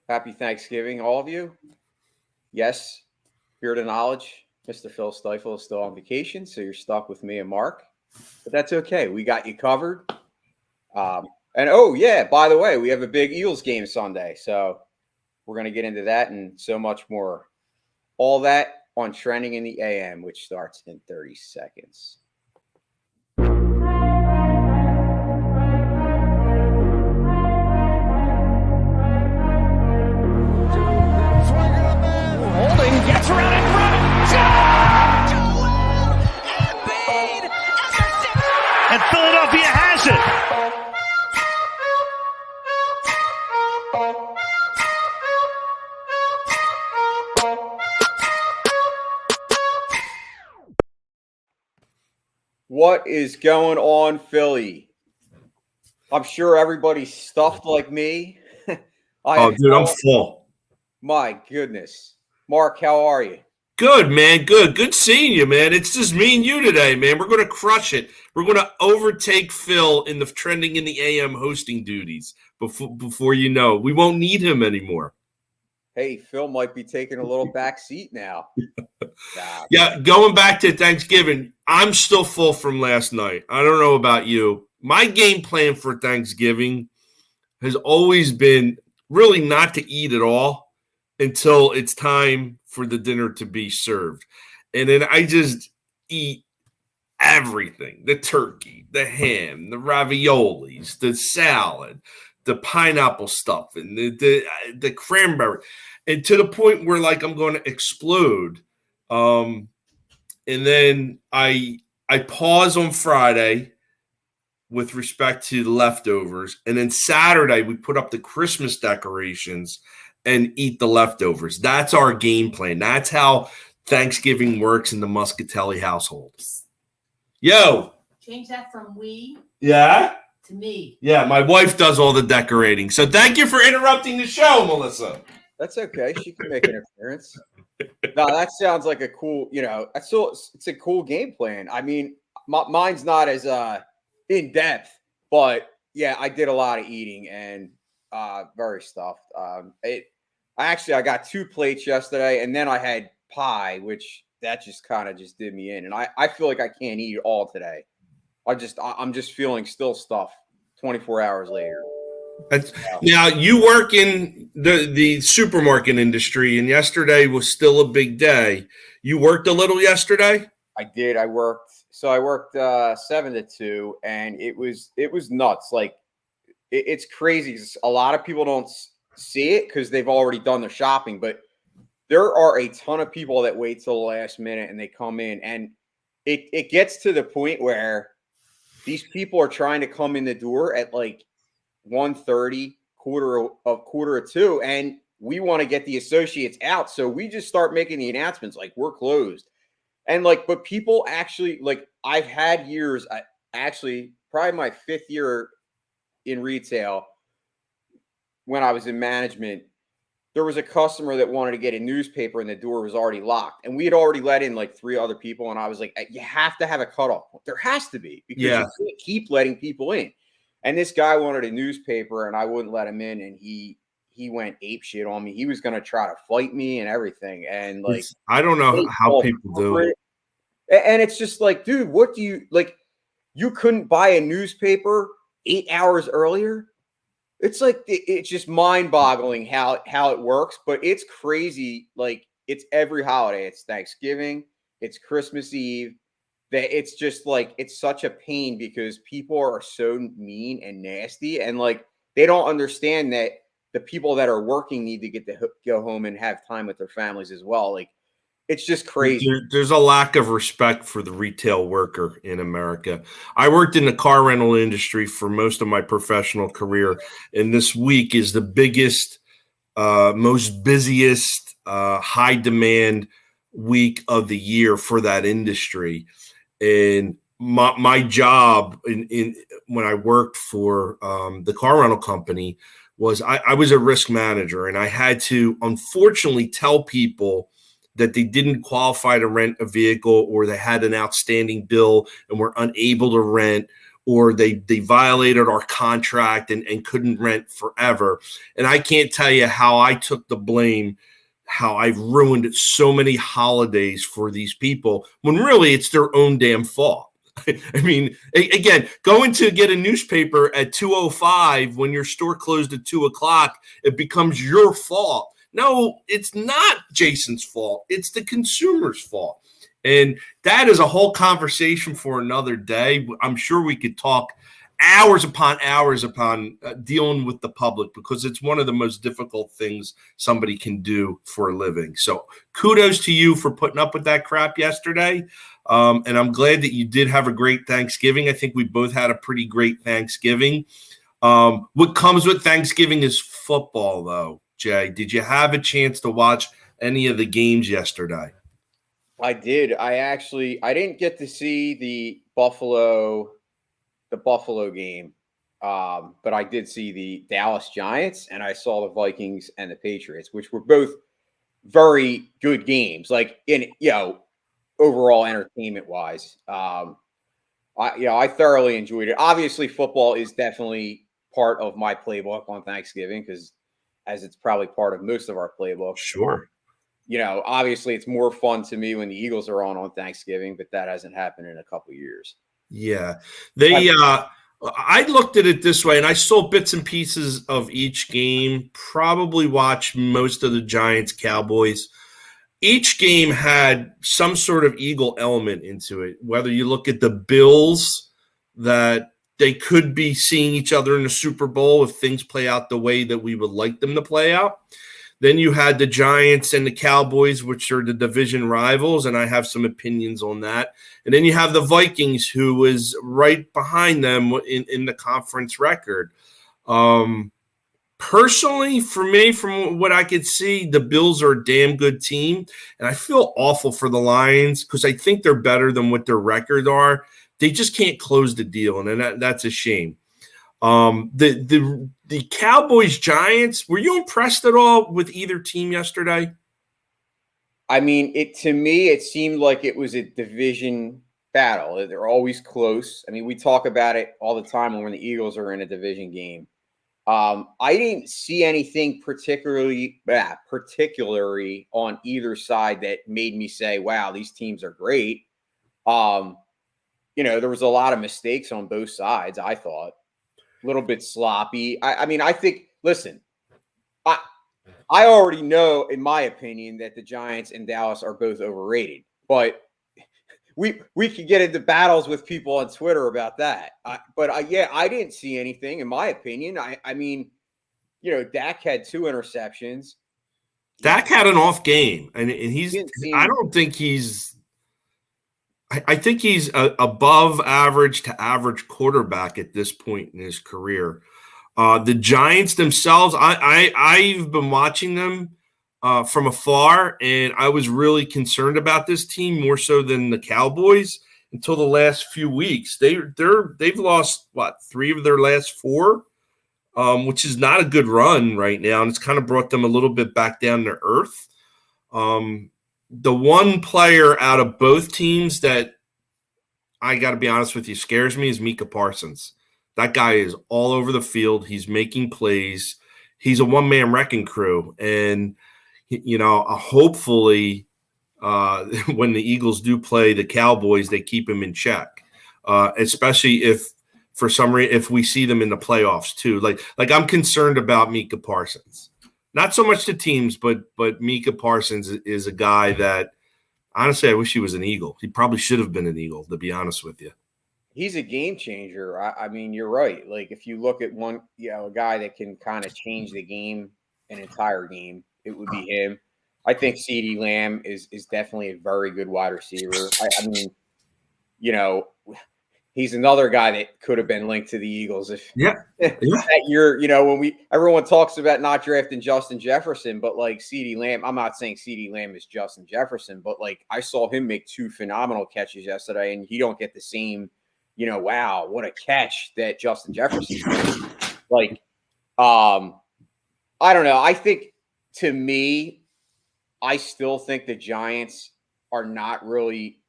Happy Thanksgiving, all of you. Yes, Spirit of Knowledge, Mr. Phil Stifle is still on vacation, so you're stuck with me and Mark. But that's okay. We got you covered. And oh, yeah, by the way, we have a big Eagles game Sunday. So we're going to get into that and so much more. All that on Trending in the AM, which starts in 30 seconds. Gets around in front. Joel Embiid and Philadelphia has it. What is going on, Philly? I'm sure everybody's stuffed like me. Dude, I'm full. My goodness. Mark, how are you? Good, man. Good seeing you, man. It's just me and you today, man. We're going to crush it. We're going to overtake Phil in the Trending in the AM hosting duties before you know. We won't need him anymore. Hey, Phil might be taking a little back seat now. Yeah, going back to Thanksgiving, I'm still full from last night. I don't know about you. My game plan for Thanksgiving has always been really not to eat at all until it's time for the dinner to be served. And then I just eat everything, the turkey, the ham, the raviolis, the salad, the pineapple stuffing, the cranberry, and to the point where like I'm going to explode. And then I pause on Friday with respect to the leftovers. And then Saturday we put up the Christmas decorations and eat the leftovers. That's our game plan. That's how Thanksgiving works in the Muscatelli household. Yo. Change that from we Yeah? to me. Yeah, my wife does all the decorating. So thank you for interrupting the show, Melissa. That's okay. She can make an appearance. No, that sounds like a cool, it's a cool game plan. I mean, mine's not as in depth, but yeah, I did a lot of eating and very stuffed. I got 2 plates yesterday, and then I had pie, which that just kind of just did me in. And I feel like I can't eat all today. I'm just feeling still stuffed 24 hours later. Now, you work in the supermarket industry, and yesterday was still a big day. You worked a little yesterday? I did. I worked 7 to 2, and it was nuts. Like, it's crazy. A lot of people don't see it because they've already done their shopping, but there are a ton of people that wait till the last minute and they come in, and it gets to the point where these people are trying to come in the door at like 1:30, quarter of 2, and we want to get the associates out, so we just start making the announcements like we're closed. And but people actually, like, I've had years, actually probably my 5th year in retail, when I was in management, there was a customer that wanted to get a newspaper and the door was already locked, and we had already let in like 3 other people, and I was like, you have to have a cutoff point. There has to be, because you can't keep letting people in. And this guy wanted a newspaper, and I wouldn't let him in, and he went apeshit on me. He was going to try to fight me and everything. And like, I don't know how people do it. And it's just like, dude, what do you like? You couldn't buy a newspaper 8 hours earlier. It's like, it's just mind boggling how it works, but it's crazy. Like, it's every holiday. It's Thanksgiving, it's Christmas Eve. That it's just like, it's such a pain because people are so mean and nasty, and like, they don't understand that the people that are working need to get to go home and have time with their families as well. Like, it's just crazy. There's a lack of respect for the retail worker in America. I worked in the car rental industry for most of my professional career, and this week is the biggest, most busiest, high demand week of the year for that industry. And my job in when I worked for the car rental company was I was a risk manager, and I had to unfortunately tell people that they didn't qualify to rent a vehicle, or they had an outstanding bill and were unable to rent, or they violated our contract and couldn't rent forever. And I can't tell you how I took the blame, how I've ruined so many holidays for these people when really it's their own damn fault. I mean, again, going to get a newspaper at 2:05 when your store closed at 2:00, it becomes your fault. No, it's not Jason's fault. It's the consumer's fault. And that is a whole conversation for another day. I'm sure we could talk hours upon dealing with the public, because it's one of the most difficult things somebody can do for a living. So kudos to you for putting up with that crap yesterday. And I'm glad that you did have a great Thanksgiving. I think we both had a pretty great Thanksgiving. What comes with Thanksgiving is football, though. Jay, did you have a chance to watch any of the games yesterday? I did. I didn't get to see the Buffalo game, but I did see the Dallas Giants, and I saw the Vikings and the Patriots, which were both very good games. Like overall entertainment wise, I thoroughly enjoyed it. Obviously, football is definitely part of my playbook on Thanksgiving, because as it's probably part of most of our playbooks. Sure. Obviously it's more fun to me when the Eagles are on Thanksgiving, but that hasn't happened in a couple of years. Yeah. I looked at it this way, and I saw bits and pieces of each game, probably watched most of the Giants Cowboys. Each game had some sort of Eagle element into it, whether you look at the Bills, that they could be seeing each other in the Super Bowl if things play out the way that we would like them to play out. Then you had the Giants and the Cowboys, which are the division rivals, and I have some opinions on that. And then you have the Vikings, who was right behind them in the conference record. Personally, for me, from what I could see, the Bills are a damn good team, and I feel awful for the Lions because I think they're better than what their records are. They just can't close the deal, and that's a shame. The Cowboys Giants, were you impressed at all with either team yesterday? I mean, to me, it seemed like it was a division battle. They're always close. I mean, we talk about it all the time when the Eagles are in a division game. I didn't see anything particularly on either side that made me say, wow, these teams are great. There was a lot of mistakes on both sides, I thought. A little bit sloppy. I think, listen, I already know, in my opinion, that the Giants and Dallas are both overrated, but we could get into battles with people on Twitter about that. I didn't see anything, in my opinion. Dak had 2 interceptions. Dak had an off game, and I think he's above average to average quarterback at this point in his career. The Giants themselves, I've been watching them from afar, and I was really concerned about this team more so than the Cowboys until the last few weeks. They've lost 3 of their last 4, which is not a good run right now, and it's kind of brought them a little bit back down to earth. The one player out of both teams that I got to be honest with you scares me is Micah Parsons. That guy is all over the field. He's making plays. He's a one-man wrecking crew. And, hopefully when the Eagles do play the Cowboys, they keep him in check, especially if for some reason, if we see them in the playoffs too. Like I'm concerned about Micah Parsons. Not so much the teams, but Micah Parsons is a guy that, honestly, I wish he was an Eagle. He probably should have been an Eagle, to be honest with you. He's a game changer. I mean, you're right. Like, if you look at one, a guy that can kind of change the game, an entire game, it would be him. I think CeeDee Lamb is definitely a very good wide receiver. He's another guy that could have been linked to the Eagles if that year, when everyone talks about not drafting Justin Jefferson, but like CeeDee Lamb, I'm not saying CeeDee Lamb is Justin Jefferson, but like I saw him make 2 phenomenal catches yesterday, and he don't get the same, wow, what a catch that Justin Jefferson did. Like, I don't know. I think, to me, I still think the Giants are not really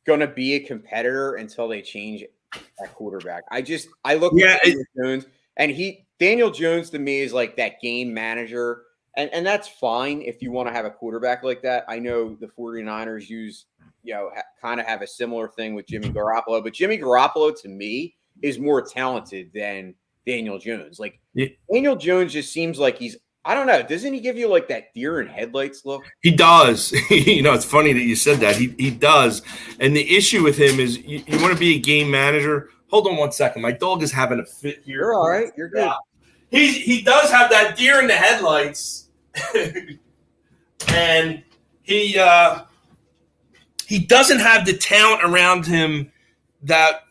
going to be a competitor until they change at quarterback. I look Yeah, at Daniel Jones, and Daniel Jones to me is like that game manager. And that's fine if you want to have a quarterback like that. I know the 49ers kind of have a similar thing with Jimmy Garoppolo, but Jimmy Garoppolo to me is more talented than Daniel Jones. Like Yeah. Daniel Jones just seems like I don't know. Doesn't he give you like that deer in headlights look? He does. It's funny that you said that. He does. And the issue with him is you want to be a game manager. Hold on one second. My dog is having a fit here. You're all right. You're good. He does have that deer in the headlights. And he doesn't have the talent around him that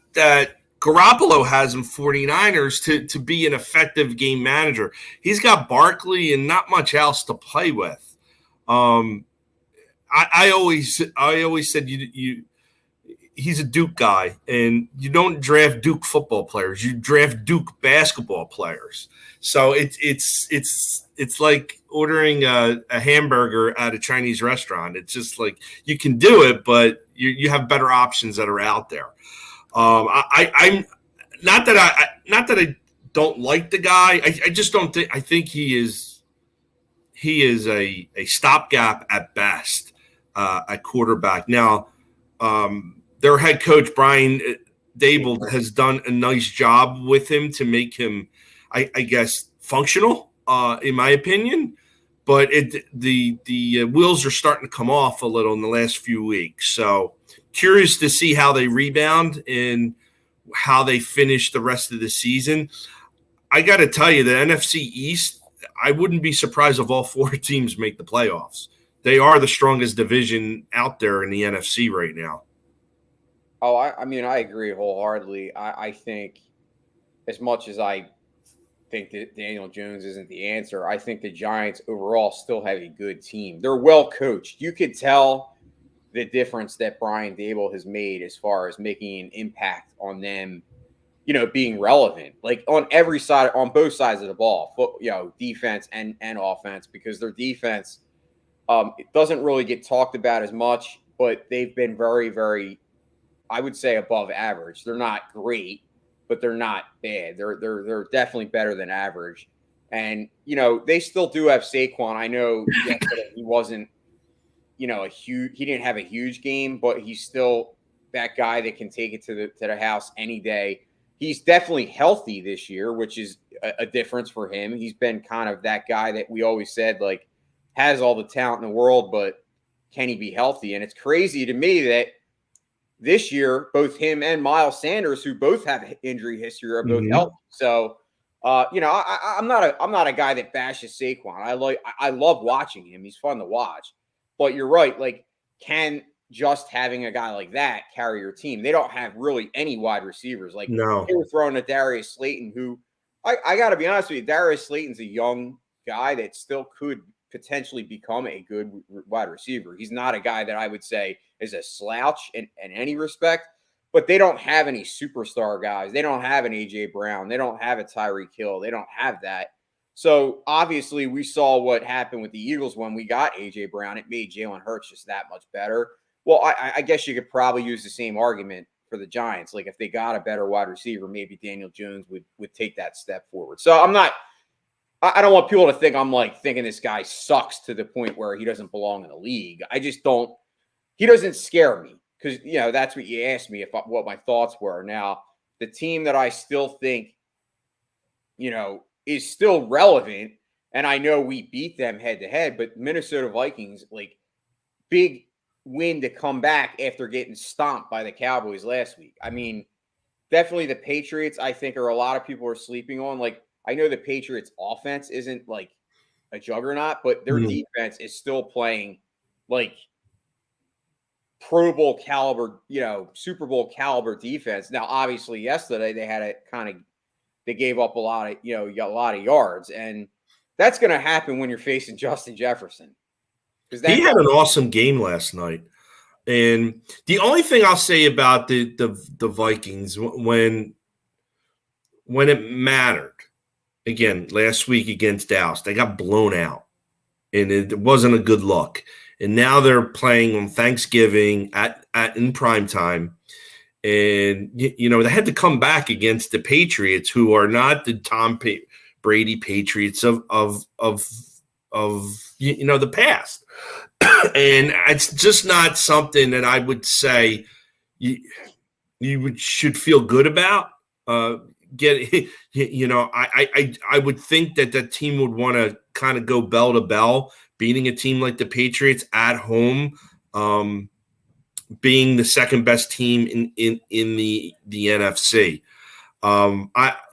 Garoppolo has in 49ers to be an effective game manager. He's got Barkley and not much else to play with. I always said he's a Duke guy, and you don't draft Duke football players. You draft Duke basketball players. So it's like ordering a hamburger at a Chinese restaurant. It's just like you can do it, but you have better options that are out there. I'm not that I don't like the guy. I just don't think. I think he is a stopgap at best at quarterback. Now, their head coach Brian Dable has done a nice job with him to make him, I guess, functional, in my opinion. But the wheels are starting to come off a little in the last few weeks. So curious to see how they rebound and how they finish the rest of the season. I got to tell you, the NFC East, I wouldn't be surprised if all four teams make the playoffs. They are the strongest division out there in the NFC right now. Oh, I mean, I agree wholeheartedly. I think as much as I think that Daniel Jones isn't the answer, I think the Giants overall still have a good team. They're well coached. You could tell the difference that Brian Dable has made as far as making an impact on them, being relevant, like on every side, on both sides of the ball, defense and offense, because their defense, it doesn't really get talked about as much, but they've been very, very, I would say, above average. They're not great, but they're not bad. They're definitely better than average. And, they still do have Saquon. I know he wasn't, he didn't have a huge game, but he's still that guy that can take it to the house any day. He's definitely healthy this year, which is a difference for him. He's been kind of that guy that we always said, like, has all the talent in the world, but can he be healthy? And it's crazy to me that this year, both him and Miles Sanders, who both have injury history, are both healthy. So, I'm not a guy that bashes Saquon. I love watching him. He's fun to watch. But you're right. Like, can just having a guy like that carry your team? They don't have really any wide receivers. Like, no, they were throwing to Darius Slayton, who I got to be honest with you, Darius Slayton's a young guy that still could potentially become a good wide receiver. He's not a guy that I would say is a slouch in any respect, but they don't have any superstar guys. They don't have an A.J. Brown. They don't have a Tyreek Hill. They don't have that. So obviously we saw what happened with the Eagles when we got A.J. Brown. It made Jalen Hurts just that much better. Well, I guess you could probably use the same argument for the Giants. Like, if they got a better wide receiver, maybe Daniel Jones would take that step forward. So I don't want people to think I'm like thinking this guy sucks to the point where he doesn't belong in the league. I just don't. He doesn't scare me because, that's what you asked me what my thoughts were. Now, the team that I still think, is still relevant, and I know we beat them head to head, but Minnesota Vikings, like, big win to come back after getting stomped by the Cowboys last week. I mean, definitely the Patriots, I think, are a lot of people are sleeping on. Like, I know the Patriots offense isn't like a juggernaut, but their defense is still playing like Pro Bowl caliber, Super Bowl caliber defense. Now, obviously yesterday they gave up a lot of yards, and that's going to happen when you're facing Justin Jefferson. He had an awesome game last night. And the only thing I'll say about the Vikings when it mattered, again, last week against Dallas, they got blown out, and it wasn't a good look. And now they're playing on Thanksgiving in prime time, And, they had to come back against the Patriots, who are not the Tom Brady Patriots of the past. And it's just not something that I would say should feel good about. I would think that team would want to kind of go bell to bell, beating a team like the Patriots at home, being the second best team in the NFC.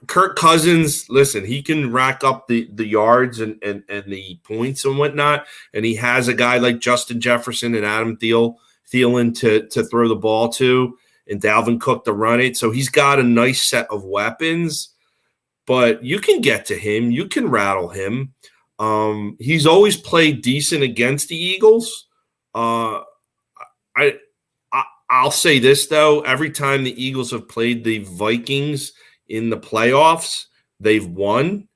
Kirk Cousins, listen, he can rack up the yards and the points and whatnot, and he has a guy like Justin Jefferson and Adam Thielen to throw the ball to, and Dalvin Cook to run it. So he's got a nice set of weapons, but you can get to him. You can rattle him. He's always played decent against the Eagles. I'll say this, though. Every time the Eagles have played the Vikings in the playoffs, they've won.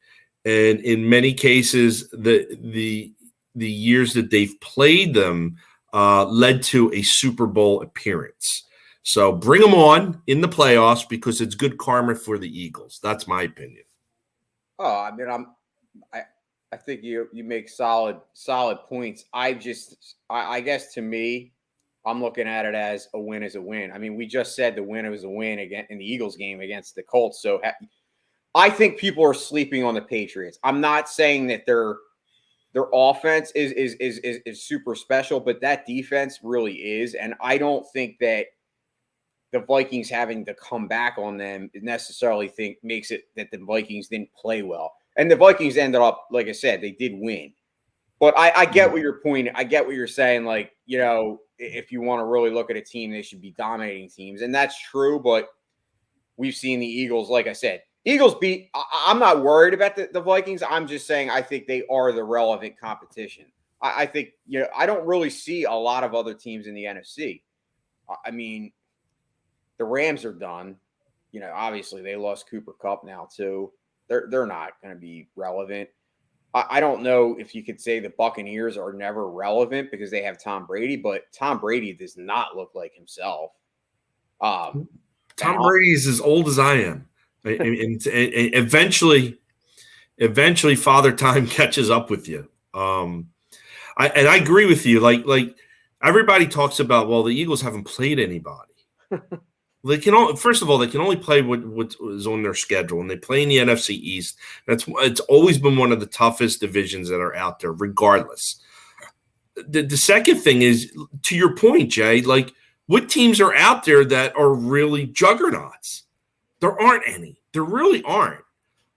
And in many cases, the years that they've played them led to a Super Bowl appearance. So bring them on in the playoffs because it's good karma for the Eagles. That's my opinion. Oh, I mean, I think you make solid points. I guess to me, I'm looking at it as a win is a win. I mean, we just said the win was a win again in the Eagles game against the Colts. So I think people are sleeping on the Patriots. I'm not saying that their offense is super special, but that defense really is. And I don't think that the Vikings having to come back on them necessarily makes it that the Vikings didn't play well. And the Vikings ended up, like I said, they did win. But I get what you're pointing. I get what you're saying. Like, if you want to really look at a team, they should be dominating teams. And that's true. But we've seen the Eagles, like I said, Eagles beat. I'm not worried about the Vikings. I'm just saying I think they are the relevant competition. I think, I don't really see a lot of other teams in the NFC. I mean, the Rams are done. Obviously they lost Cooper Kupp now too. They're not going to be relevant. I don't know if you could say the Buccaneers are never relevant because they have Tom Brady, but Tom Brady does not look like himself. Tom Brady is as old as I am. And eventually Father Time catches up with you. I agree with you. Like everybody talks about, well, the Eagles haven't played anybody. They can only play what is on their schedule, and they play in the NFC East. It's always been one of the toughest divisions that are out there, regardless. The second thing is, to your point, Jay, like what teams are out there that are really juggernauts? There aren't any. There really aren't.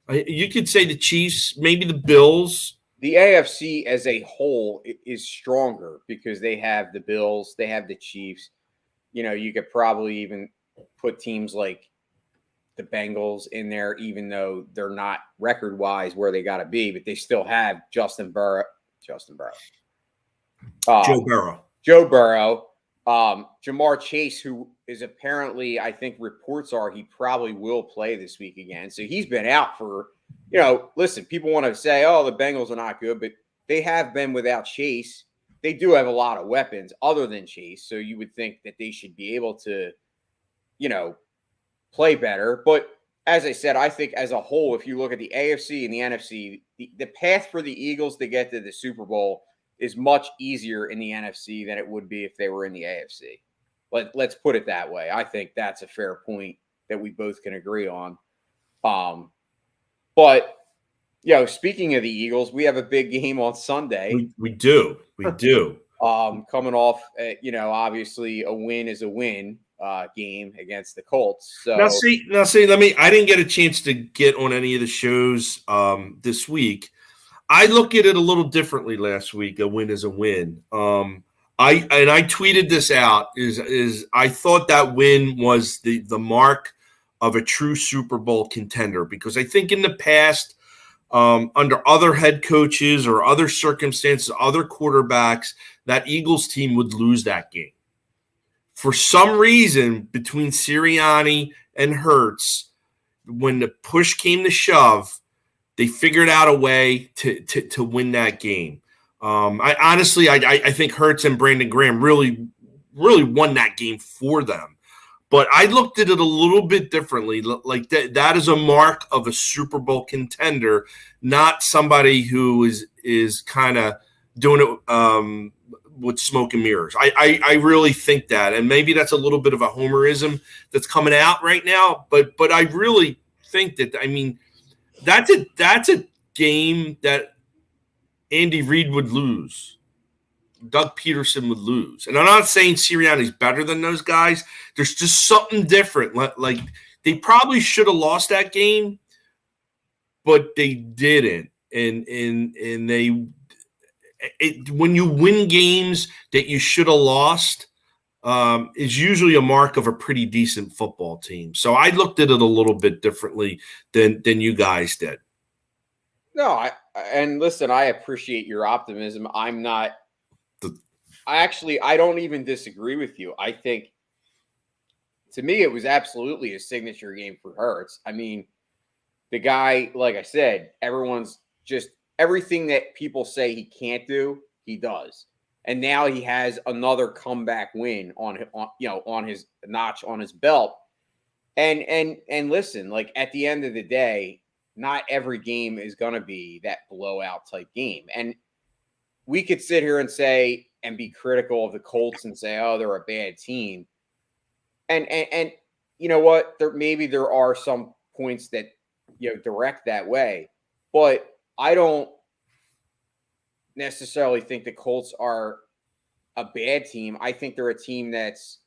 You could say the Chiefs, maybe the Bills. The AFC as a whole is stronger because they have the Bills, they have the Chiefs. You could probably even put teams like the Bengals in there, even though they're not record-wise where they got to be, but they still have Joe Burrow, Jamar Chase, who is apparently, I think reports are he probably will play this week again. So he's been out for, listen, people want to say, oh, the Bengals are not good, but they have been without Chase. They do have a lot of weapons other than Chase. So you would think that they should be able to, play better. But as I said, I think as a whole, if you look at the AFC and the NFC, the path for the Eagles to get to the Super Bowl is much easier in the NFC than it would be if they were in the AFC. Let's put it that way. I think that's a fair point that we both can agree on. But, speaking of the Eagles, we have a big game on Sunday. We do. Coming off, obviously a win is a win game against the Colts. So now see, I didn't get a chance to get on any of the shows this week. I look at it a little differently last week. A win is a win. I tweeted this out is I thought that win was the mark of a true Super Bowl contender, because I think in the past, under other head coaches or other circumstances, other quarterbacks, that Eagles team would lose that game. For some reason, between Sirianni and Hurts, when the push came to shove, they figured out a way to win that game. I think Hurts and Brandon Graham really won that game for them. But I looked at it a little bit differently. Like that is a mark of a Super Bowl contender, not somebody who is kind of doing it with smoke and mirrors. I really think that, and maybe that's a little bit of a homerism that's coming out right now. But I really think that, I mean, that's a game that Andy Reid would lose. Doug Peterson would lose. And I'm not saying Sirianni's better than those guys. There's just something different. Like they probably should have lost that game, but they didn't. And when you win games that you should have lost, is usually a mark of a pretty decent football team. So I looked at it a little bit differently than you guys did. No, and listen, I appreciate your optimism. I don't even disagree with you. I think, to me, it was absolutely a signature game for Hurts. I mean, the guy, like I said, everyone's just everything that people say he can't do, he does. And now he has another comeback win on his notch on his belt. And listen, like at the end of the day, not every game is going to be that blowout type game. And we could sit here and say and be critical of the Colts and say, oh, they're a bad team. And you know what? There are some points that direct that way, but I don't necessarily think the Colts are a bad team. I think they're a team that's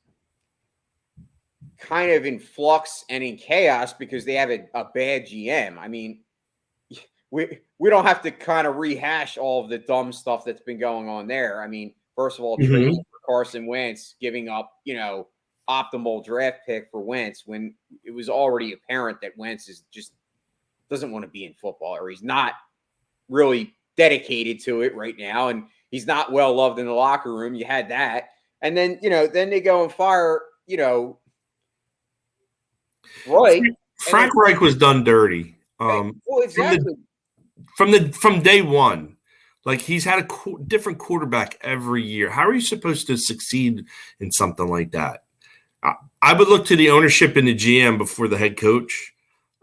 kind of in flux and in chaos because they have a bad GM. I mean, we don't have to kind of rehash all of the dumb stuff that's been going on there. I mean, first of all, trading for Carson Wentz, giving up, optimal draft pick for Wentz when it was already apparent that Wentz is just doesn't want to be in football, or he's not really dedicated to it right now, and he's not well loved in the locker room. You had that, and then then they go and fire Reich. Frank Reich was done dirty. Well, exactly. From day one. Like, he's had a different quarterback every year. How are you supposed to succeed in something like that? I would look to the ownership and the GM before the head coach.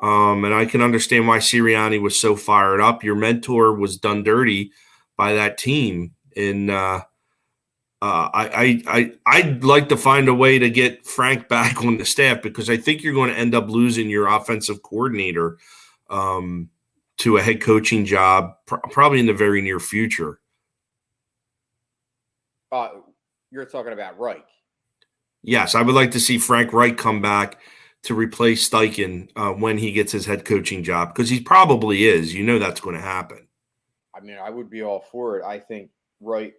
And I can understand why Sirianni was so fired up. Your mentor was done dirty by that team. And I'd like to find a way to get Frank back on the staff, because I think you're going to end up losing your offensive coordinator to a head coaching job probably in the very near future. You're talking about Reich. Yes, I would like to see Frank Reich come back to replace Steichen when he gets his head coaching job, because he probably is. That's going to happen. I mean, I would be all for it. I think Reich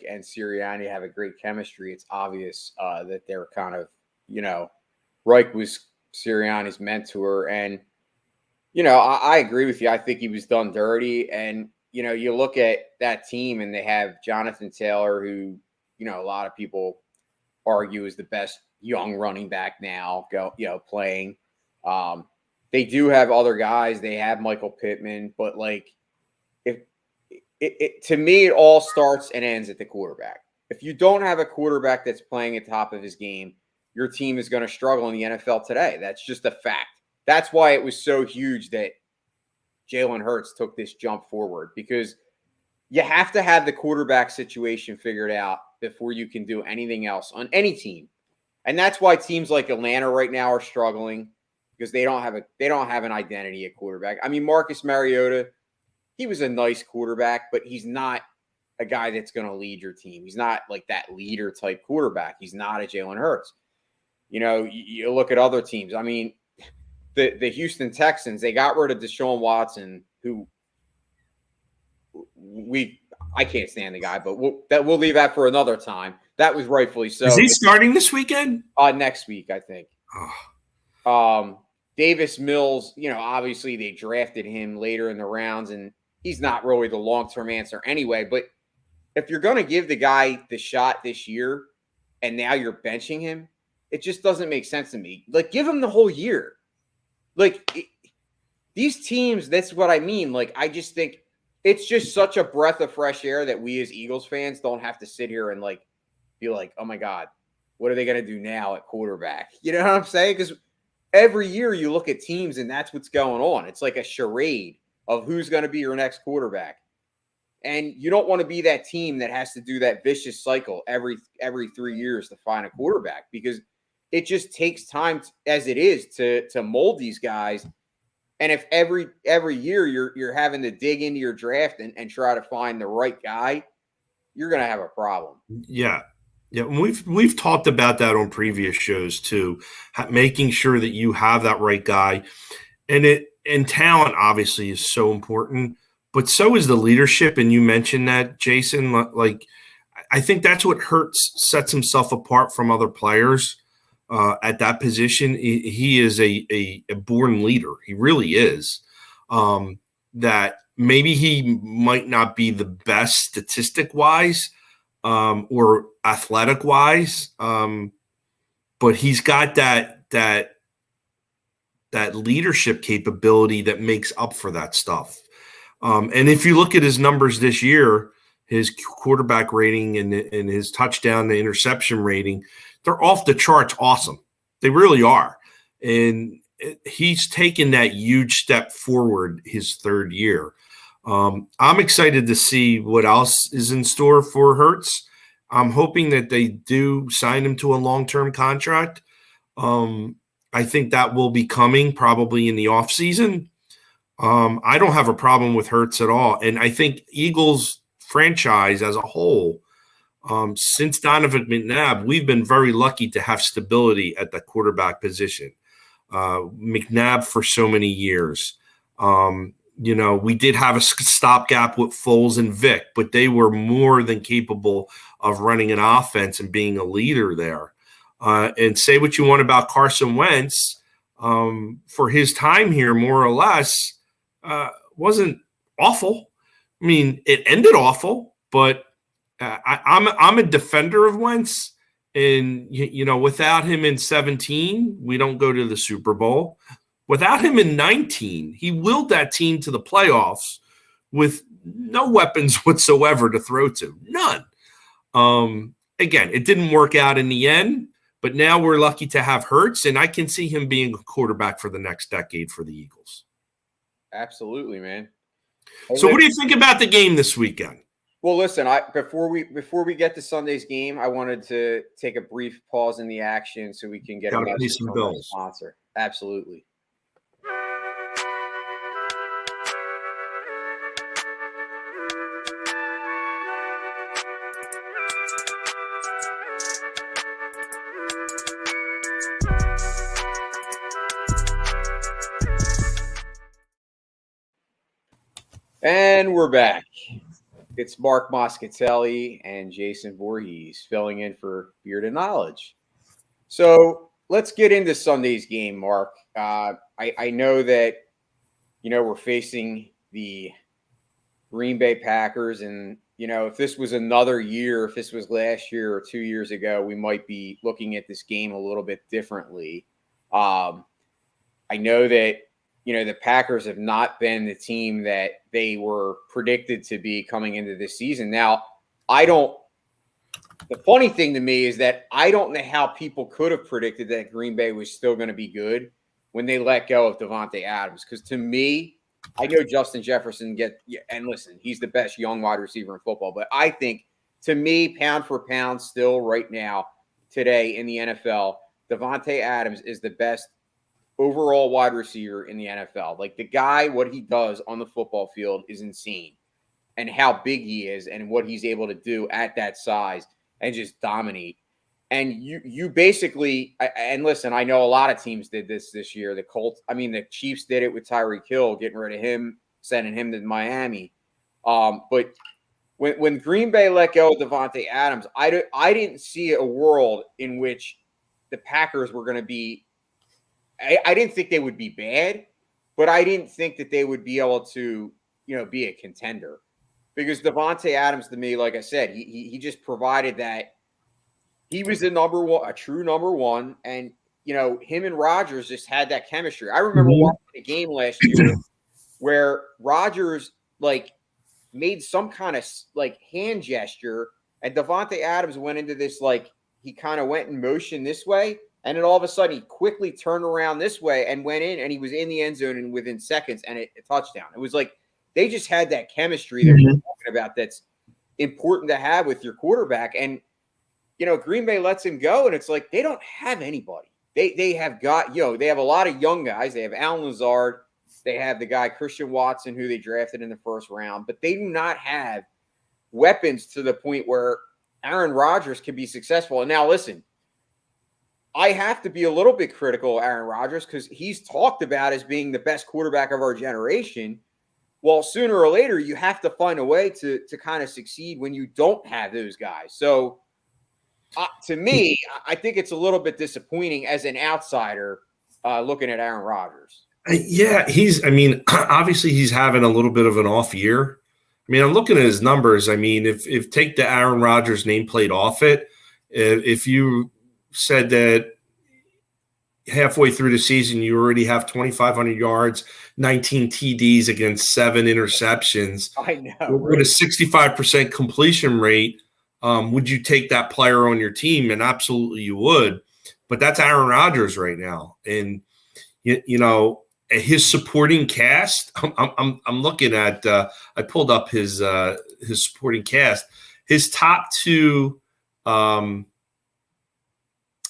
and Sirianni have a great chemistry. It's obvious that they're kind of, Reich was Sirianni's mentor, and I agree with you. I think he was done dirty, and you look at that team, and they have Jonathan Taylor, who a lot of people argue is the best young running back now playing. They do have other guys. They have Michael Pittman, but to me, it all starts and ends at the quarterback. If you don't have a quarterback that's playing at the top of his game, your team is going to struggle in the NFL today. That's just a fact. That's why it was so huge that Jalen Hurts took this jump forward, because you have to have the quarterback situation figured out before you can do anything else on any team. And that's why teams like Atlanta right now are struggling, because they don't have an identity at quarterback. I mean, Marcus Mariota, he was a nice quarterback, but he's not a guy that's going to lead your team. He's not like that leader type quarterback. He's not a Jalen Hurts. You look at other teams. I mean, the Houston Texans, they got rid of Deshaun Watson, who I can't stand the guy, but we'll leave that for another time. That was rightfully so. Is he starting this weekend? Next week, I think. Davis Mills, obviously they drafted him later in the rounds, and he's not really the long-term answer anyway. But if you're going to give the guy the shot this year and now you're benching him, it just doesn't make sense to me. Like, give him the whole year. These teams, that's what I mean. I just think it's just such a breath of fresh air that we as Eagles fans don't have to sit here and be like, oh my God, what are they going to do now at quarterback? You know what I'm saying? Because every year you look at teams and that's what's going on. It's like a charade of who's going to be your next quarterback. And you don't want to be that team that has to do that vicious cycle every 3 years to find a quarterback, because it just takes time as it is to mold these guys. And if every year you're having to dig into your draft and try to find the right guy, you're going to have a problem. Yeah. Yeah, we've talked about that on previous shows too, making sure that you have that right guy. And talent obviously is so important, but so is the leadership. And you mentioned that, Jason. Like, I think that's what Hurts sets himself apart from other players at that position. He is a born leader. He really is. That maybe he might not be the best statistic-wise or athletic-wise, but he's got that leadership capability that makes up for that stuff. And if you look at his numbers this year, his quarterback rating and his touchdown to interception rating, they're off the charts awesome. They really are. And he's taken that huge step forward his third year. I'm excited to see what else is in store for Hurts. I'm hoping that they do sign him to a long-term contract. I think that will be coming probably in the offseason. I don't have a problem with Hurts at all. And I think Eagles franchise as a whole, since Donovan McNabb, we've been very lucky to have stability at the quarterback position. McNabb for so many years. We did have a stopgap with Foles and Vic, but they were more than capable of running an offense and being a leader there. And say what you want about Carson Wentz, for his time here, more or less, wasn't awful. I mean, it ended awful, but I'm a defender of Wentz. And, without him in 17, we don't go to the Super Bowl. Without him in 19, he willed that team to the playoffs with no weapons whatsoever to throw to. None. Again, it didn't work out in the end, but now we're lucky to have Hurts, and I can see him being a quarterback for the next decade for the Eagles. Absolutely, man. So what do you think about the game this weekend? Well, listen, before we get to Sunday's game, I wanted to take a brief pause in the action so we can get a message from our sponsor. Absolutely. And we're back. It's Mark Moscatelli and Jason Voorhees filling in for Beard and Knowledge. So let's get into Sunday's game, Mark. I know that, we're facing the Green Bay Packers. And, if this was another year, if this was last year or 2 years ago, we might be looking at this game a little bit differently. I know that, the Packers have not been the team that they were predicted to be coming into this season. Now, the funny thing to me is that I don't know how people could have predicted that Green Bay was still going to be good when they let go of Davante Adams. Because to me, I know Justin Jefferson and listen, he's the best young wide receiver in football. But I think, to me, pound for pound, still right now, today in the NFL, Davante Adams is the best overall wide receiver in the NFL. Like, the guy, what he does on the football field is insane, and how big he is and what he's able to do at that size and just dominate. And you basically, and listen, I know a lot of teams did this year. The Chiefs did it with Tyreek Hill, getting rid of him, sending him to Miami. But when Green Bay let go of Davante Adams, I didn't see a world in which the Packers were going to be, I didn't think they would be bad, but I didn't think that they would be able to, be a contender. Because Davante Adams, to me, like I said, he just provided that. He was the number one, a true number one, and him and Rodgers just had that chemistry. I remember watching a game last year where Rodgers made some kind of hand gesture, and Davante Adams went into this he kind of went in motion this way, and then all of a sudden he quickly turned around this way and went in, and he was in the end zone and within seconds, and a touchdown. It was like they just had that chemistry that we're talking about that's important to have with your quarterback. And Green Bay lets him go, and it's like they don't have anybody. They have got, they have a lot of young guys. They have Allen Lazard. They have the guy Christian Watson, who they drafted in the first round, but they do not have weapons to the point where Aaron Rodgers can be successful. And now listen, I have to be a little bit critical of Aaron Rodgers because he's talked about as being the best quarterback of our generation. Well, sooner or later, you have to find a way to kind of succeed when you don't have those guys. So to me, I think it's a little bit disappointing as an outsider looking at Aaron Rodgers. Yeah, obviously he's having a little bit of an off year. I'm looking at his numbers. If take the Aaron Rodgers nameplate off it, if you said that halfway through the season you already have 2,500 yards, 19 TDs against 7 interceptions, I know, with a 65% completion rate, would you take that player on your team? And absolutely you would. But that's Aaron Rodgers right now, and his supporting cast. I'm looking at. I pulled up his supporting cast. His top 2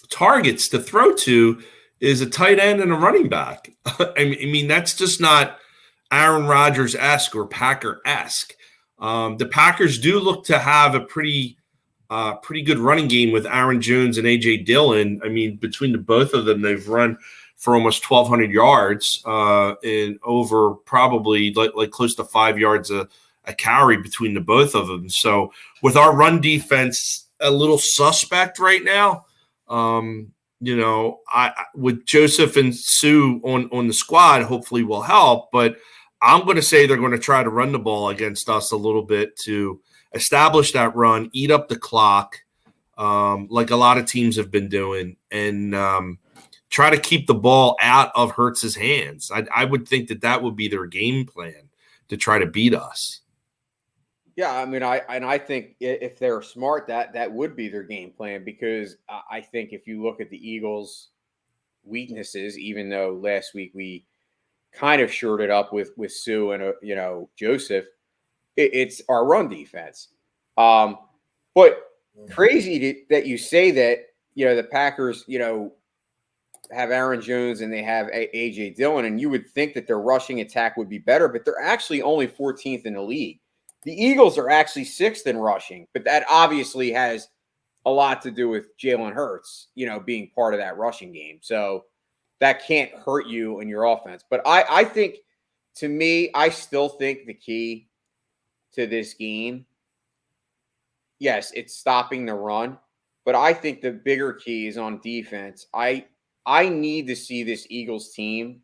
targets to throw to is a tight end and a running back. That's just not Aaron Rodgers-esque or Packer-esque. The Packers do look to have a pretty good running game with Aaron Jones and A.J. Dillon. Between the both of them, they've run for almost 1,200 yards and over probably like close to 5 yards a carry between the both of them. So with our run defense a little suspect right now, with Joseph and Sue on the squad, hopefully will help. But I'm going to say they're going to try to run the ball against us a little bit to establish that run, eat up the clock, like a lot of teams have been doing, and try to keep the ball out of Hurts's hands. I would think that would be their game plan to try to beat us. Yeah, I think if they're smart, that would be their game plan, because I think if you look at the Eagles' weaknesses, even though last week we kind of shored it up with Sue and Joseph, it's our run defense. But crazy that you say that the Packers have Aaron Jones and they have A.J. Dillon, and you would think that their rushing attack would be better, but they're actually only 14th in the league. The Eagles are actually 6th in rushing, but that obviously has a lot to do with Jalen Hurts, being part of that rushing game. So that can't hurt you in your offense. But I think, to me, I still think the key to this game, yes, it's stopping the run, but I think the bigger key is on defense. I need to see this Eagles team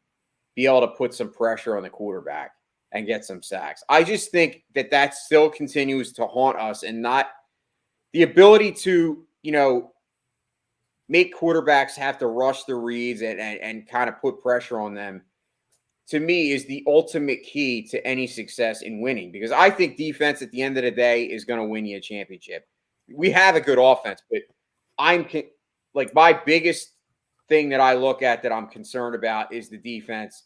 be able to put some pressure on the quarterback and get some sacks. I just think that still continues to haunt us, and not the ability to, make quarterbacks have to rush the reads and kind of put pressure on them, to me, is the ultimate key to any success in winning, because I think defense at the end of the day is going to win you a championship. We have a good offense, but my biggest thing that I look at that I'm concerned about is the defense.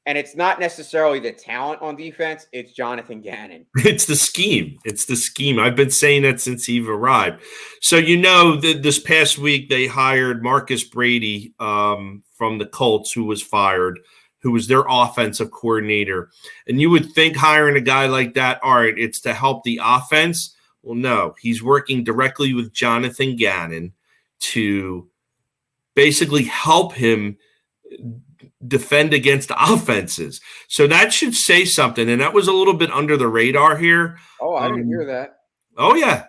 And it's not necessarily the talent on defense. It's Jonathan Gannon. It's the scheme. I've been saying that since he arrived. So, this past week they hired Marcus Brady from the Colts, who was fired, who was their offensive coordinator. And you would think hiring a guy like that, all right, it's to help the offense. Well, no, he's working directly with Jonathan Gannon to basically help him defend against offenses. So that should say something. And that was a little bit under the radar here. Oh, I didn't hear that. Oh, yeah.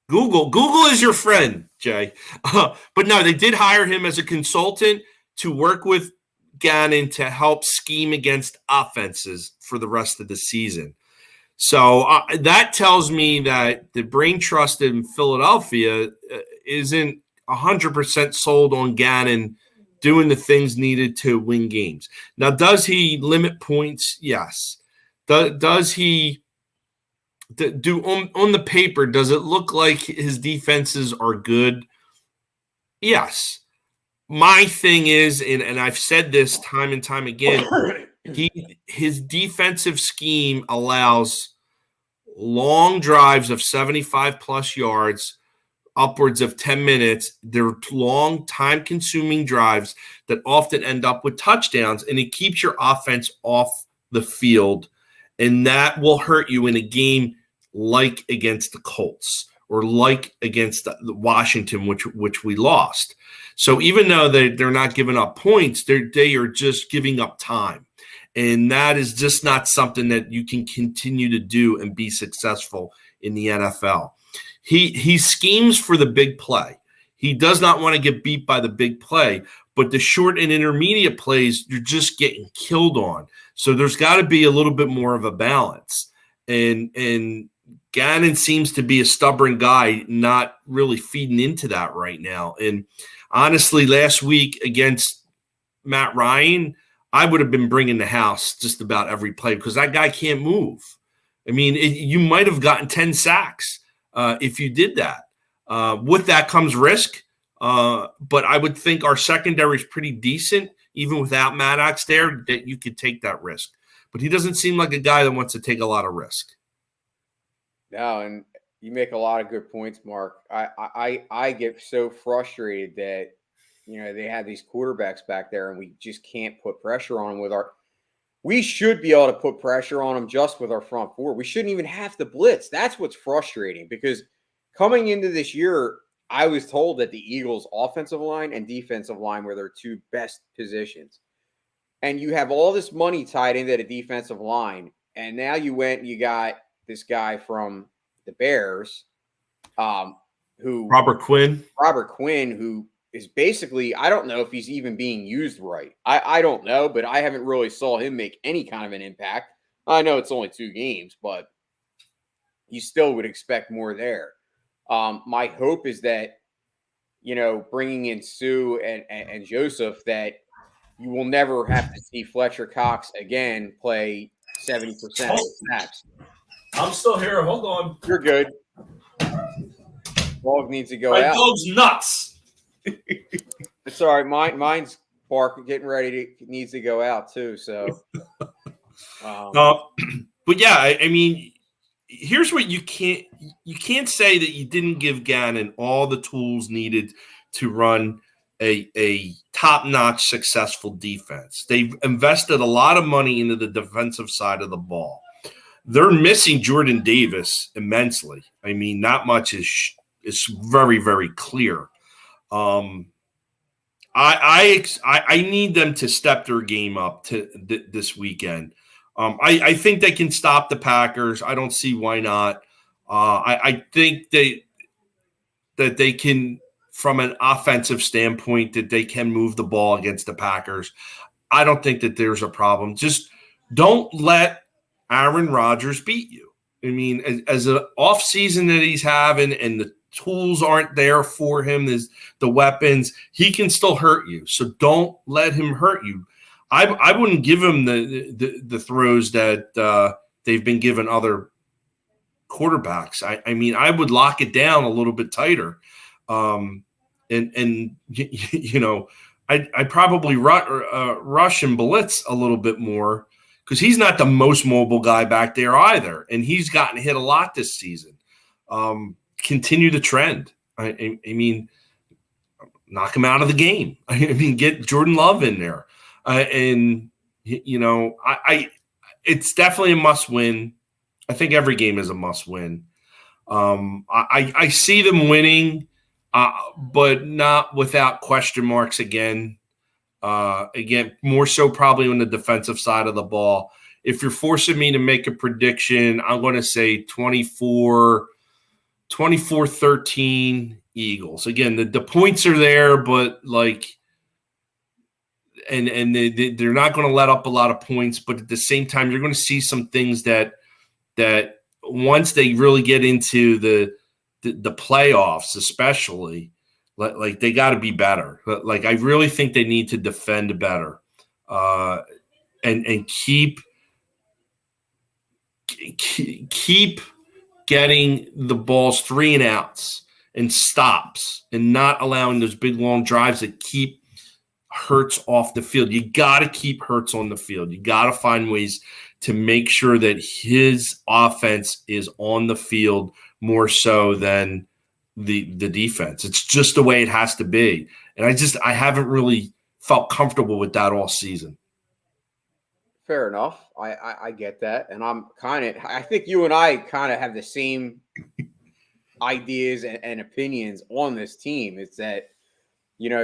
Google is your friend, Jay. But no, they did hire him as a consultant to work with Gannon to help scheme against offenses for the rest of the season. So that tells me that the brain trust in Philadelphia isn't 100% sold on Gannon doing the things needed to win games. Now, does he limit points? Yes. Does he on the paper, does it look like his defenses are good? Yes. My thing is, and I've said this time and time again, his defensive scheme allows long drives of 75 plus yards, upwards of 10 minutes. They're long, time-consuming drives that often end up with touchdowns, and it keeps your offense off the field, and that will hurt you in a game like against the Colts or like against the Washington, which we lost. So even though they're not giving up points, they are just giving up time. And that is just not something that you can continue to do and be successful in the NFL. He schemes for the big play. He does not want to get beat by the big play, but the short and intermediate plays, you're just getting killed on. So there's got to be a little bit more of a balance. And Gannon seems to be a stubborn guy, not really feeding into that right now. And honestly, last week against Matt Ryan, I would have been bringing the house just about every play because that guy can't move. I mean, you might have gotten 10 sacks if you did that. With that comes risk, but I would think our secondary is pretty decent, even without Maddox there, that you could take that risk. But he doesn't seem like a guy that wants to take a lot of risk. No, and you make a lot of good points, Mark. I get so frustrated that they have these quarterbacks back there, and we just can't put pressure on them with our. We should be able to put pressure on them just with our front four. We shouldn't even have to blitz. That's what's frustrating because coming into this year, I was told that the Eagles' offensive line and defensive line were their two best positions. And you have all this money tied into the defensive line, and now you went and you got this guy from the Bears, Robert Quinn, who is basically, I don't know if he's even being used right. I don't know, but I haven't really saw him make any kind of an impact. I know it's only 2 games, but you still would expect more there. My hope is that, bringing in Sue and Joseph, that you will never have to see Fletcher Cox again play 70% of the snaps. I'm still here. Hold on. You're good. Dog needs to go My out. dog's nuts. It's all right. Mine's barking, getting ready needs to go out too. So, but yeah, I mean, here's what you can't say that you didn't give Gannon all the tools needed to run a top-notch successful defense. They've invested a lot of money into the defensive side of the ball. They're missing Jordan Davis immensely. I mean, not much is very, very clear. I need them to step their game up to this weekend. I think they can stop the Packers. I don't see why not. I think that they can, from an offensive standpoint, that they can move the ball against the Packers. I don't think that there's a problem. Just don't let Aaron Rodgers beat you. I mean, as an offseason that he's having and the tools aren't there for him, there's the weapons, he can still hurt you. So don't let him hurt you. I wouldn't give him the throws that they've been given other quarterbacks. I mean, I would lock it down a little bit tighter. I'd probably rush and blitz a little bit more because he's not the most mobile guy back there either. And he's gotten hit a lot this season. Continue the trend. I mean, knock him out of the game. I mean, get Jordan Love in there. It's definitely a must win. I think every game is a must win. I see them winning, but not without question marks again. Again, more so probably on the defensive side of the ball. If you're forcing me to make a prediction, I'm going to say 24-13 Eagles. Again, the points are there, but and they're not going to let up a lot of points, but at the same time, you're going to see some things that once they really get into the playoffs, especially, like they got to be better. Like I really think they need to defend better, and keep getting the balls 3 and outs and stops and not allowing those big long drives that keep Hurts off the field. You got to keep Hurts on the field. You got to find ways to make sure that his offense is on the field more so than the defense. It's just the way it has to be. And I haven't really felt comfortable with that all season. Fair enough. I get that. And I think you and I kind of have the same ideas and opinions on this team. It's that,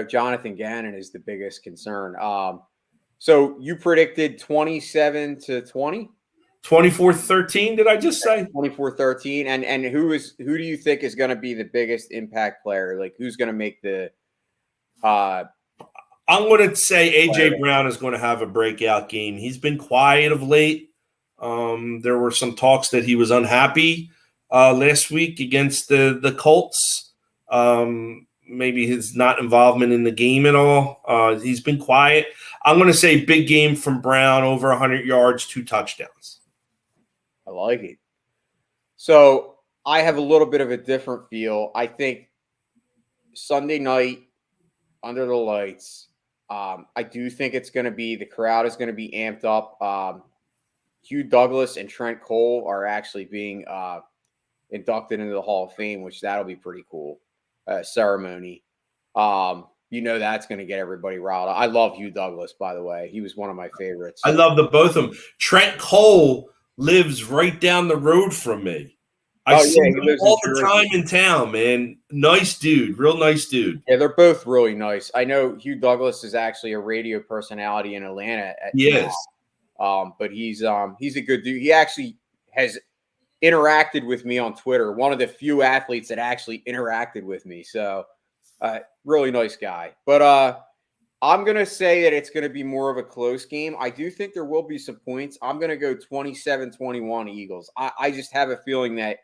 Jonathan Gannon is the biggest concern. So you predicted 27-20? 24-13, did I just say? 24-13. And who do you think is going to be the biggest impact player? Like, who's going to make the I'm going to say A.J. Brown is going to have a breakout game. He's been quiet of late. There were some talks that he was unhappy last week against the Colts. Maybe his not involvement in the game at all. He's been quiet. I'm going to say big game from Brown, over 100 yards, 2 touchdowns. I like it. So I have a little bit of a different feel. I think Sunday night under the lights, I do think it's going to be, the crowd is going to be amped up. Hugh Douglas and Trent Cole are actually being inducted into the Hall of Fame, which that'll be pretty cool ceremony. That's going to get everybody riled up. I love Hugh Douglas, by the way. He was one of my favorites. I love the both of them. Trent Cole lives right down the road from me. I see him all the time in town, man. Nice dude, real nice dude. Yeah, they're both really nice. I know Hugh Douglas is actually a radio personality in Atlanta. Yes. But he's a good dude. He actually has interacted with me on Twitter. One of the few athletes that actually interacted with me. So really nice guy. But I'm going to say that it's going to be more of a close game. I do think there will be some points. I'm going to go 27-21 Eagles. I just have a feeling that,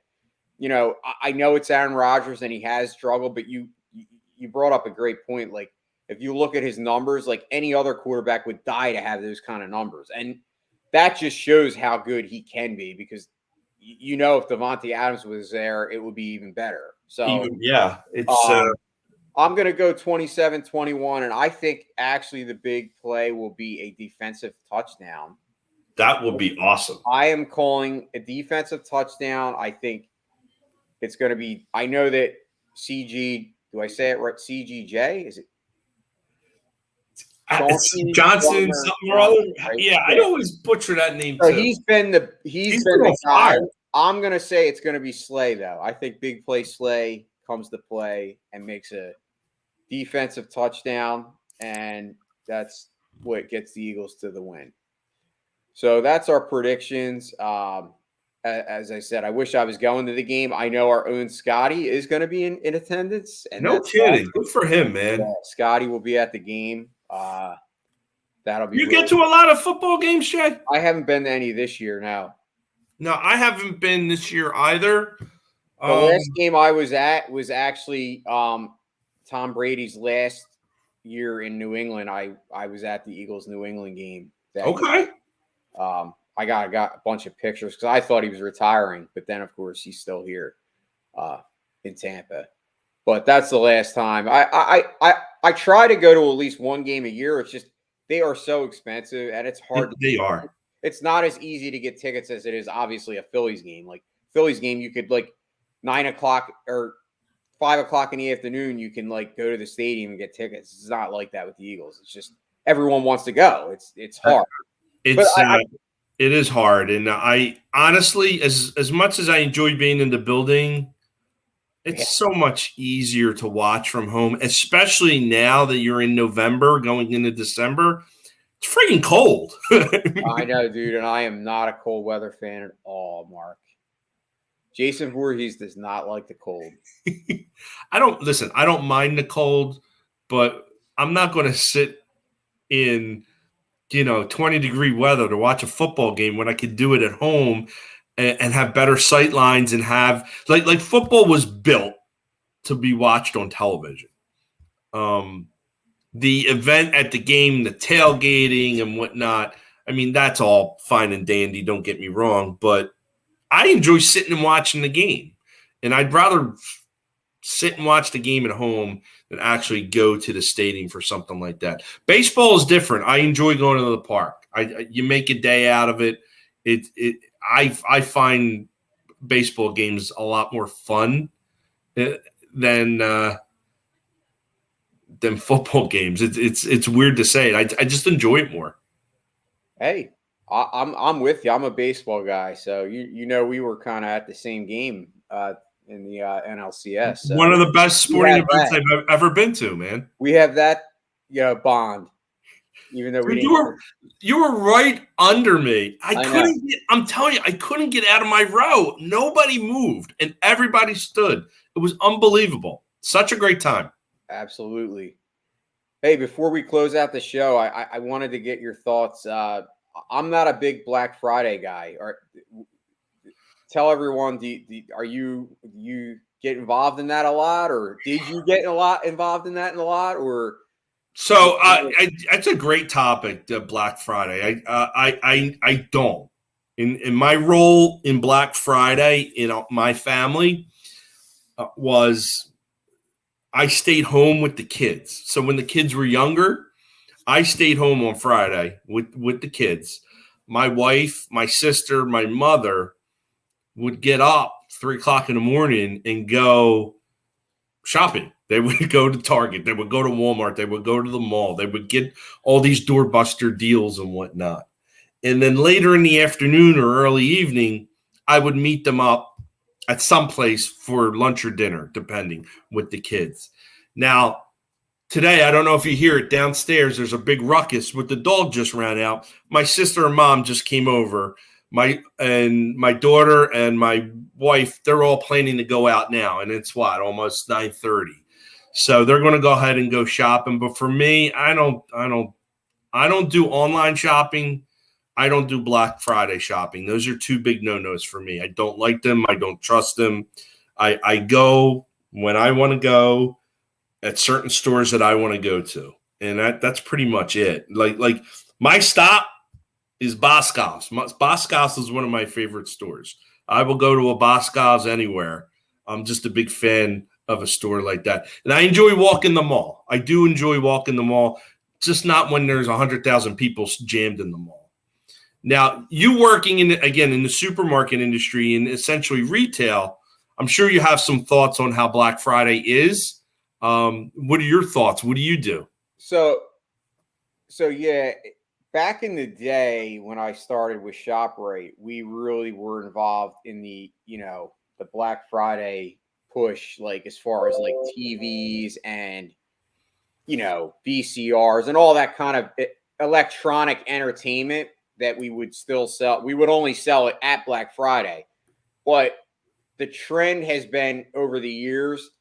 I know it's Aaron Rodgers and he has struggled, but you brought up a great point. Like, if you look at his numbers, like any other quarterback would die to have those kind of numbers. And that just shows how good he can be, because if Davante Adams was there, it would be even better. So I'm going to go 27-21, and I think actually the big play will be a defensive touchdown. That would be awesome. I am calling a defensive touchdown. I think it's going to be – I know that do I say it right? CGJ? Is it? Johnson, something or other. Right? Yeah, I always butcher that name too. He's been the guy. I'm going to say it's going to be Slay, though. I think big play Slay comes to play and makes a defensive touchdown, and that's what gets the Eagles to the win. So that's our predictions. As I said, I wish I was going to the game. I know our own Scotty is going to be in attendance. And no kidding. Good for him, man. Scotty will be at the game. That'll be. You get to a lot of football games, Shay? I haven't been to any this year, no. No, I haven't been this year either. The last game I was at was actually Tom Brady's last year in New England. I was at the Eagles New England game. Okay. I got a bunch of pictures because I thought he was retiring, but then of course he's still here in Tampa. But that's the last time. I try to go to at least one game a year. It's just they are so expensive and it's hard. They are. It's not as easy to get tickets as it is obviously a Phillies game. Like Phillies game, you could 9 o'clock or 5 o'clock in the afternoon, you can go to the stadium and get tickets. It's not like that with the Eagles. It's just everyone wants to go. It's hard. It is hard. And I honestly, as much as I enjoyed being in the building, it's so much easier to watch from home, especially now that you're in November going into December. It's freaking cold. I know, dude, and I am not a cold weather fan at all, Mark. Jason Voorhees does not like the cold. I don't mind the cold, but I'm not going to sit in 20-degree weather to watch a football game when I could do it at home and have better sight lines and have like football was built to be watched on television. The event at the game, the tailgating and whatnot, I mean, that's all fine and dandy, don't get me wrong, but I enjoy sitting and watching the game, and I'd rather sit and watch the game at home than actually go to the stadium for something like that. Baseball is different. I enjoy going to the park. You make a day out of it. I find baseball games a lot more fun than football games. It's weird to say it. I just enjoy it more. Hey, I'm with you. I'm a baseball guy, so you know we were kind of at the same game in the NLCS. So one of the best sporting events I've ever been to, man. We have that, bond. Even though you were right under me. I'm telling you, I couldn't get out of my row. Nobody moved, and everybody stood. It was unbelievable. Such a great time. Absolutely. Hey, before we close out the show, I wanted to get your thoughts. I'm not a big Black Friday guy. Tell everyone, are you get involved in that a lot, or did you get involved in that a lot, or? So it's a great topic, Black Friday. I don't. In my role in Black Friday in my family was I stayed home with the kids. So when the kids were younger, I stayed home on Friday with the kids. My wife, my sister, my mother would get up 3 o'clock in the morning and go shopping. They would go to Target. They would go to Walmart. They would go to the mall. They would get all these doorbuster deals and whatnot. And then later in the afternoon or early evening, I would meet them up at some place for lunch or dinner, depending, with the kids. Now, today, I don't know if you hear it downstairs, there's a big ruckus with the dog just ran out. My sister and mom just came over. My daughter and my wife, they're all planning to go out now, and it's almost 9:30. So they're going to go ahead and go shopping. But for me, I don't do online shopping. I don't do Black Friday shopping. Those are two big no-nos for me. I don't like them. I don't trust them. I go when I want to go at certain stores that I want to go to, and that's pretty much it. Like my stop is Boscov's. Boscov's is one of my favorite stores. I will go to a Boscov's anywhere. I'm just a big fan of a store like that. And I enjoy walking the mall. I do enjoy walking the mall, just not when there's 100,000 people jammed in the mall. Now, you working in the supermarket industry and essentially retail, I'm sure you have some thoughts on how Black Friday is. What are your thoughts? What do you do? So yeah, back in the day when I started with ShopRite, we really were involved in the Black Friday push, like as far as like TVs and VCRs and all that kind of electronic entertainment that we would still sell. We would only sell it at Black Friday, but the trend has been over the years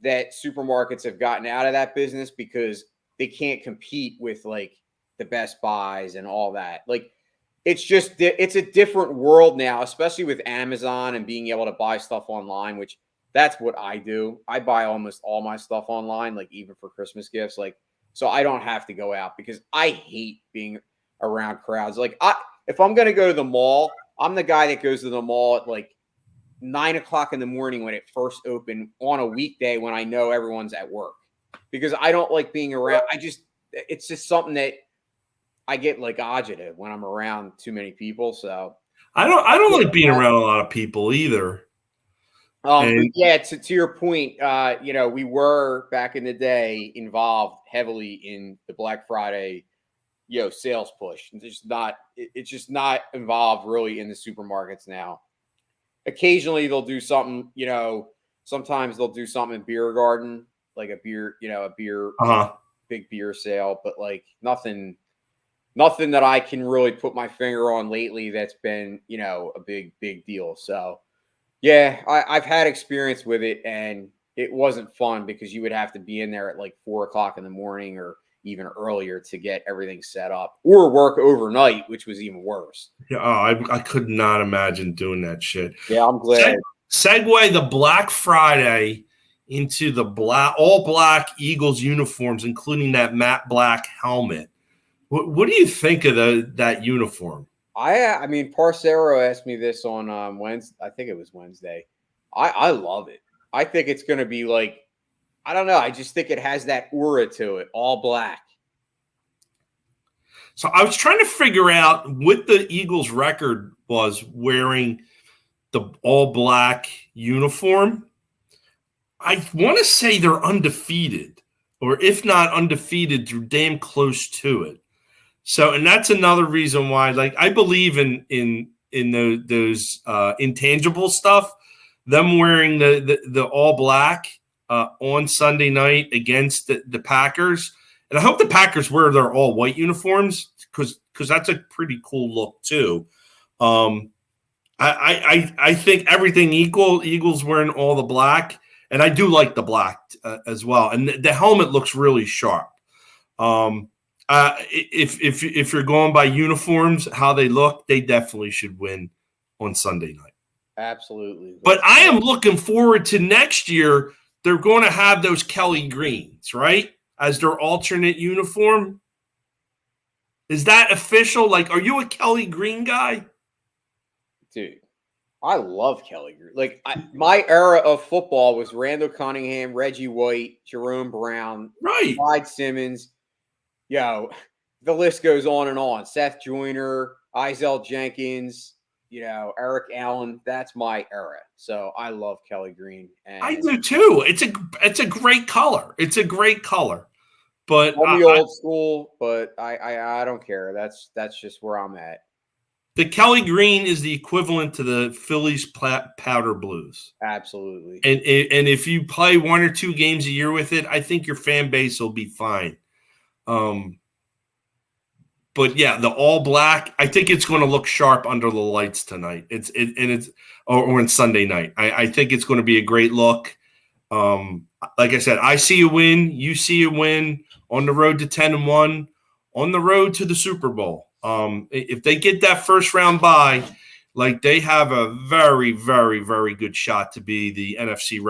that supermarkets have gotten out of that business because they can't compete with like the Best Buys and all that. Like it's a different world now, especially with Amazon and being able to buy stuff online, which that's what I do. I buy almost all my stuff online, like even for Christmas gifts, like, so I don't have to go out because I hate being around crowds. Like if I'm going to go to the mall, I'm the guy that goes to the mall at like 9 o'clock in the morning when it first opened on a weekday when I know everyone's at work, because I don't like being around. It's just something that I get like agitated when I'm around too many people. So I don't like being around a lot of people either. Yeah, to your point, we were back in the day involved heavily in the Black Friday, sales push. It's just not involved really in the supermarkets now. Occasionally they'll do something, sometimes they'll do something in Beer Garden, like a beer, big beer sale, but like nothing that I can really put my finger on lately that's been, a big deal. So yeah, I've had experience with it, and it wasn't fun because you would have to be in there at like 4 o'clock in the morning or even earlier to get everything set up, or work overnight, which was even worse. Yeah, I could not imagine doing that shit. Yeah, I'm glad. Segue the Black Friday into the all black Eagles uniforms, including that matte black helmet. What do you think of that uniform? I mean, Parcero asked me this on Wednesday. I think it was Wednesday. I love it. I think it's going to be like, I don't know. I just think it has that aura to it, all black. So I was trying to figure out what the Eagles' record was wearing the all black uniform. I want to say they're undefeated, or if not undefeated, they're damn close to it. So, and that's another reason why, like, I believe in those intangible stuff. Them wearing the all black on Sunday night against the Packers, and I hope the Packers wear their all white uniforms because that's a pretty cool look too. I think everything equal. Eagles wearing all the black, and I do like the black as well. And the helmet looks really sharp. If you're going by uniforms, how they look, they definitely should win on Sunday night. Absolutely. But I am looking forward to next year. They're going to have those Kelly Greens, right, as their alternate uniform. Is that official? Like, are you a Kelly Green guy? Dude, I love Kelly Green. Like, my era of football was Randall Cunningham, Reggie White, Jerome Brown, Right. Clyde Simmons. Yo, the list goes on and on. Seth Joyner, Izell Jenkins, Eric Allen. That's my era. So I love Kelly Green. And I do too. It's a great color. It's a great color. But I'm the old school, but I don't care. That's just where I'm at. The Kelly Green is the equivalent to the Phillies powder blues. Absolutely. And if you play one or two games a year with it, I think your fan base will be fine. But yeah, the all black, I think it's going to look sharp under the lights tonight. Or on Sunday night. I think it's going to be a great look. Like I said, I see a win. You see a win on the road to 10-1, on the road to the Super Bowl. If they get that first round bye, like, they have a very, very, very good shot to be the NFC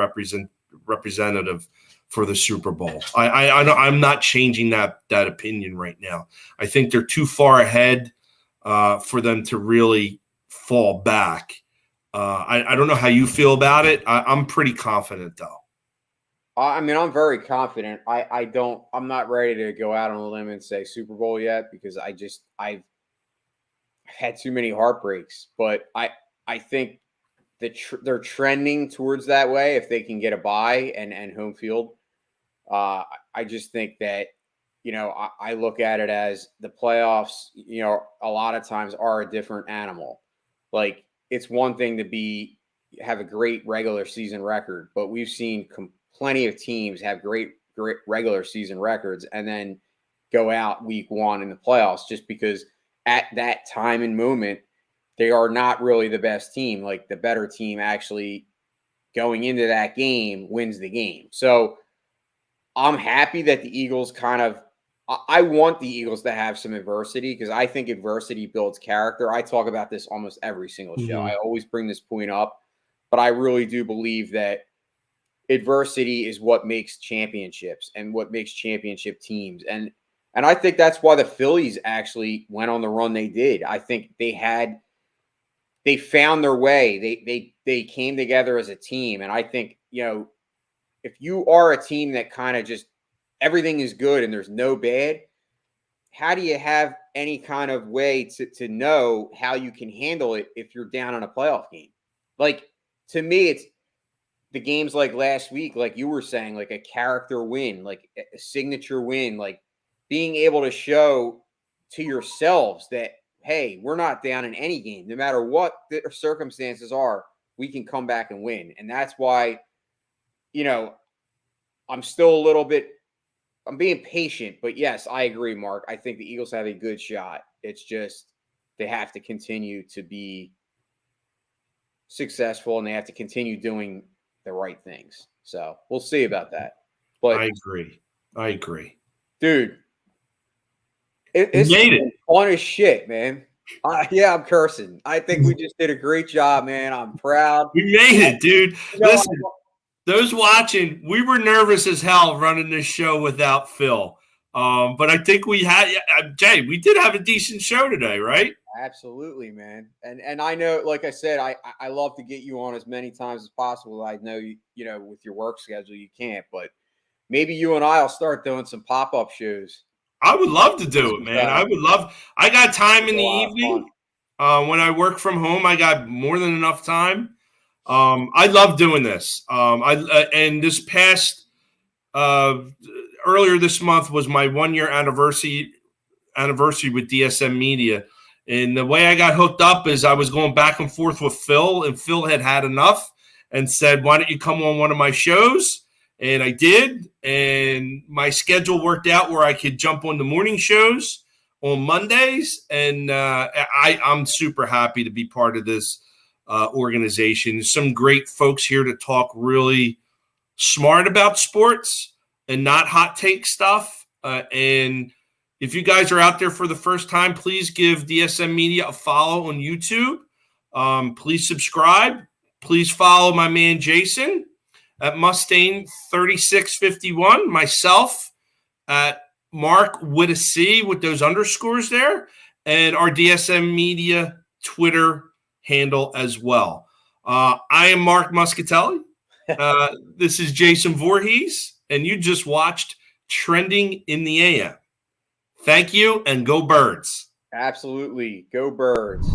representative for the Super Bowl. I'm not changing that opinion right now. I think they're too far ahead for them to really fall back. I don't know how you feel about it. I'm pretty confident though. I mean, I'm very confident. I'm not ready to go out on a limb and say Super Bowl yet because I've had too many heartbreaks, but I think they're trending towards that way if they can get a bye and home field. I just think that, I look at it as the playoffs, a lot of times are a different animal. Like, it's one thing to have a great regular season record, but we've seen plenty of teams have great regular season records and then go out week one in the playoffs just because at that time and moment, they are not really the best team. Like, the better team actually going into that game wins the game. So I'm happy that the Eagles I want the Eagles to have some adversity because I think adversity builds character. I talk about this almost every single show. Mm-hmm. I always bring this point up, but I really do believe that adversity is what makes championships and what makes championship teams. And I think that's why the Phillies actually went on the run they did. I think they found their way. They came together as a team. And I think, if you are a team that kind of just everything is good and there's no bad, how do you have any kind of way to know how you can handle it if you're down on a playoff game? Like, to me, it's the games like last week, like you were saying, like a character win, like a signature win, like being able to show to yourselves that, hey, we're not down in any game. No matter what the circumstances are, we can come back and win. And that's why, I'm still a little bit, I'm being patient, but yes, I agree, Mark. I think the Eagles have a good shot. It's just they have to continue to be successful and they have to continue doing the right things. So we'll see about that. But I agree. Dude, it's fun as shit, man. Yeah, I'm cursing. I think we just did a great job, man. I'm proud. We made it, dude. Listen, those watching, we were nervous as hell running this show without Phil. But I think we had, Jay, we did have a decent show today, right? Absolutely, man. And I know, like I said, I love to get you on as many times as possible. I know you know with your work schedule you can't, but maybe you and I'll start doing some pop-up shows. I would love to do it, man. I would love. I got time in the A lot of evening. When I work from home, I got more than enough time. I love doing this. And this past earlier this month was my 1 year anniversary with DSM Media. And the way I got hooked up is I was going back and forth with Phil, and Phil had enough and said, "Why don't you come on one of my shows?" And I did, and my schedule worked out where I could jump on the morning shows on Mondays, and I'm super happy to be part of this organization. There's some great folks here to talk really smart about sports and not hot take stuff. And if you guys are out there for the first time, please give DSM Media a follow on YouTube. Please subscribe. Please follow my man Jason at Mustang 3651, myself at Mark with a C with those underscores there, and our DSM Media Twitter handle as well. I am Mark Muscatelli. This is Jason Voorhees, and you just watched Trending in the AM. Thank you, and go Birds. Absolutely. Go Birds.